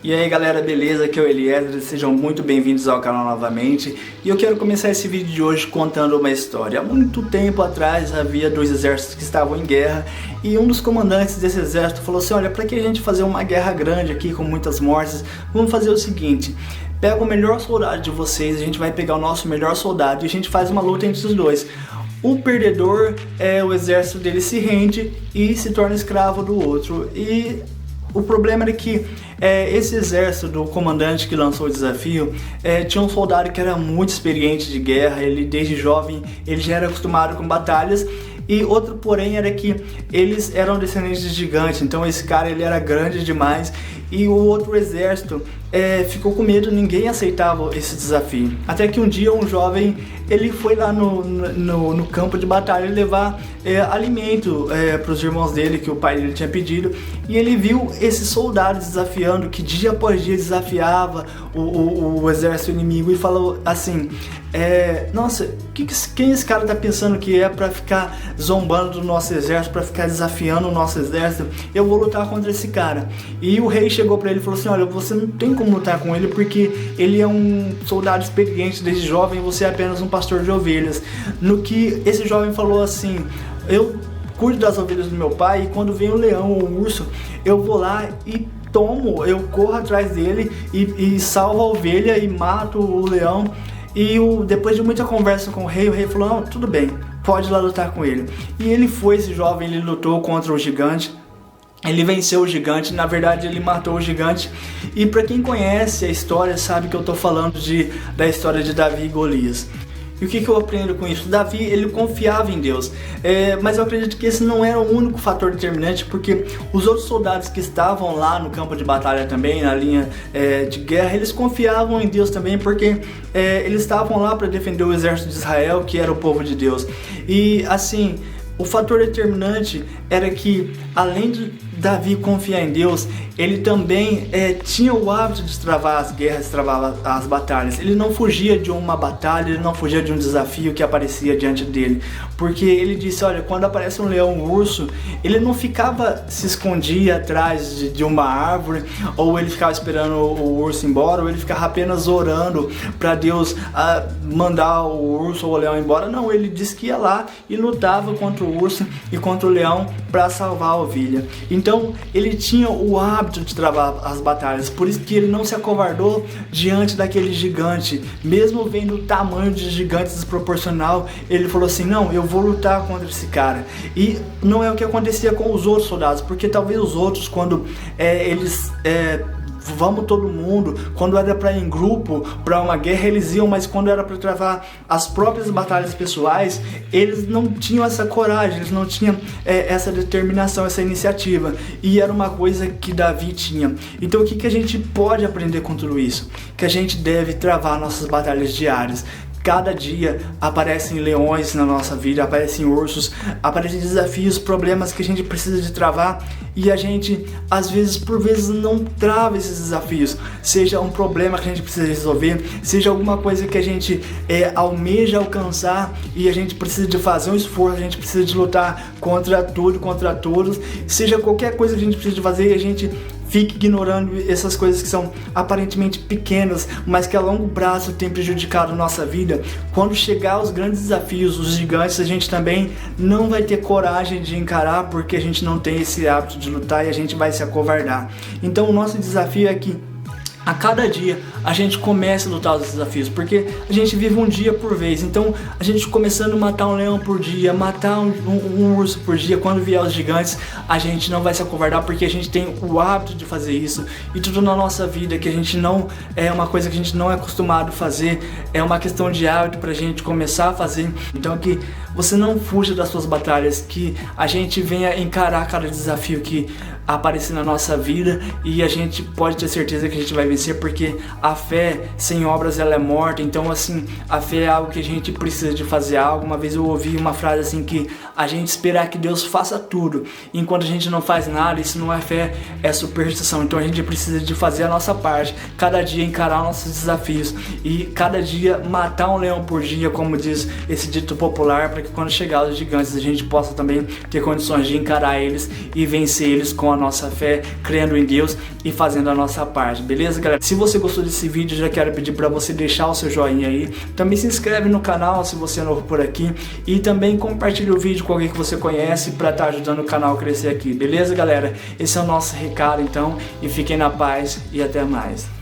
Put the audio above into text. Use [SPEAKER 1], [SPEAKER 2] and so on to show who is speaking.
[SPEAKER 1] E aí galera, beleza? Aqui é o Eliezer, sejam muito bem-vindos ao canal novamente. E eu quero começar esse vídeo de hoje contando uma história. Há muito tempo atrás havia dois exércitos que estavam em guerra e um dos comandantes desse exército falou assim: olha, para que a gente fazer uma guerra grande aqui com muitas mortes, vamos fazer o seguinte: pega o melhor soldado de vocês, a gente vai pegar o nosso melhor soldado e a gente faz uma luta entre os dois. O perdedor, o exército dele se rende e se torna escravo do outro. E o problema era que esse exército do comandante que lançou o desafio tinha um soldado que era muito experiente de guerra. Ele desde jovem ele já era acostumado com batalhas. E outro porém era que eles eram descendentes de gigantes, então esse cara ele era grande demais. E o outro exército ficou com medo, ninguém aceitava esse desafio. Até que um dia um jovem ele foi lá no campo de batalha levar alimento para os irmãos dele, que o pai dele tinha pedido. E ele viu esses soldados desafiando, que dia após dia desafiava o exército inimigo, e falou assim: nossa, quem esse cara tá pensando que é para ficar zombando do nosso exército, para ficar desafiando o nosso exército? Eu vou lutar contra esse cara. E o rei chegou para ele e falou assim: olha, você não tem como lutar com ele porque ele é um soldado experiente desde jovem, você é apenas um pastor de ovelhas. No que esse jovem falou assim: eu cuido das ovelhas do meu pai, e quando vem o leão ou o urso, eu vou lá e eu corro atrás dele e salvo a ovelha e mato o leão. E depois de muita conversa com o rei falou: não, tudo bem, pode ir lá lutar com ele. E ele foi, esse jovem, ele lutou contra o gigante. Ele venceu o gigante, na verdade ele matou o gigante. E para quem conhece a história sabe que eu estou falando da história de Davi e Golias. E o que eu aprendo com isso? Davi, ele confiava em Deus, mas eu acredito que esse não era o único fator determinante, porque os outros soldados que estavam lá no campo de batalha também, na linha de guerra, eles confiavam em Deus também, porque eles estavam lá para defender o exército de Israel, que era o povo de Deus. E assim, o fator determinante era que, além de Davi confiar em Deus, ele também tinha o hábito de travar as guerras, travar as batalhas. Ele não fugia de uma batalha, ele não fugia de um desafio que aparecia diante dele, porque ele disse: olha, quando aparece um leão, um urso, ele não se escondia atrás de uma árvore, ou ele ficava esperando o urso embora, ou ele ficava apenas orando para Deus mandar o urso ou o leão embora. Não, ele disse que ia lá e lutava contra o urso e contra o leão para salvar a ovelha. Então ele tinha o hábito de travar as batalhas, por isso que ele não se acovardou diante daquele gigante. Mesmo vendo o tamanho de gigante desproporcional, ele falou assim: não, eu vou lutar contra esse cara. E não é o que acontecia com os outros soldados, porque talvez os outros, quando vamos todo mundo, quando era para ir em grupo para uma guerra, eles iam, mas quando era para travar as próprias batalhas pessoais, eles não tinham essa coragem, eles não tinham essa determinação, essa iniciativa. E era uma coisa que Davi tinha. Então o que a gente pode aprender com tudo isso? Que a gente deve travar nossas batalhas diárias. Cada dia aparecem leões na nossa vida, aparecem ursos, aparecem desafios, problemas que a gente precisa de travar, e a gente, às vezes, por vezes, não trava esses desafios. Seja um problema que a gente precisa resolver, seja alguma coisa que a gente almeja alcançar e a gente precisa de fazer um esforço, a gente precisa de lutar contra tudo, contra todos, seja qualquer coisa que a gente precisa de fazer e a gente fique ignorando essas coisas que são aparentemente pequenas, mas que a longo prazo têm prejudicado a nossa vida. Quando chegar os grandes desafios, os gigantes, a gente também não vai ter coragem de encarar, porque a gente não tem esse hábito de lutar e a gente vai se acovardar. Então o nosso desafio é que a cada dia a gente começa a lutar os desafios, porque a gente vive um dia por vez. Então a gente começando a matar um leão por dia, matar um urso por dia, quando vier os gigantes, a gente não vai se acovardar, porque a gente tem o hábito de fazer isso. E tudo na nossa vida que a gente não é uma coisa que a gente não é acostumado a fazer, é uma questão de hábito pra gente começar a fazer. Então que você não fuja das suas batalhas, que a gente venha encarar cada desafio que aparecer na nossa vida, e a gente pode ter certeza que a gente vai vencer, porque a fé sem obras ela é morta. Então assim, a fé é algo que a gente precisa de fazer algo. Uma vez eu ouvi uma frase assim, que a gente esperar que Deus faça tudo, enquanto a gente não faz nada, isso não é fé, é superstição. Então a gente precisa de fazer a nossa parte, cada dia encarar nossos desafios e cada dia matar um leão por dia, como diz esse dito popular, para que quando chegar os gigantes a gente possa também ter condições de encarar eles e vencer eles com a nossa fé, crendo em Deus e fazendo a nossa parte, beleza, galera? Se você gostou desse vídeo, já quero pedir para você deixar o seu joinha aí, também se inscreve no canal se você é novo por aqui e também compartilha o vídeo com alguém que você conhece para estar ajudando o canal a crescer aqui, beleza, galera? Esse é o nosso recado então, e fiquem na paz e até mais.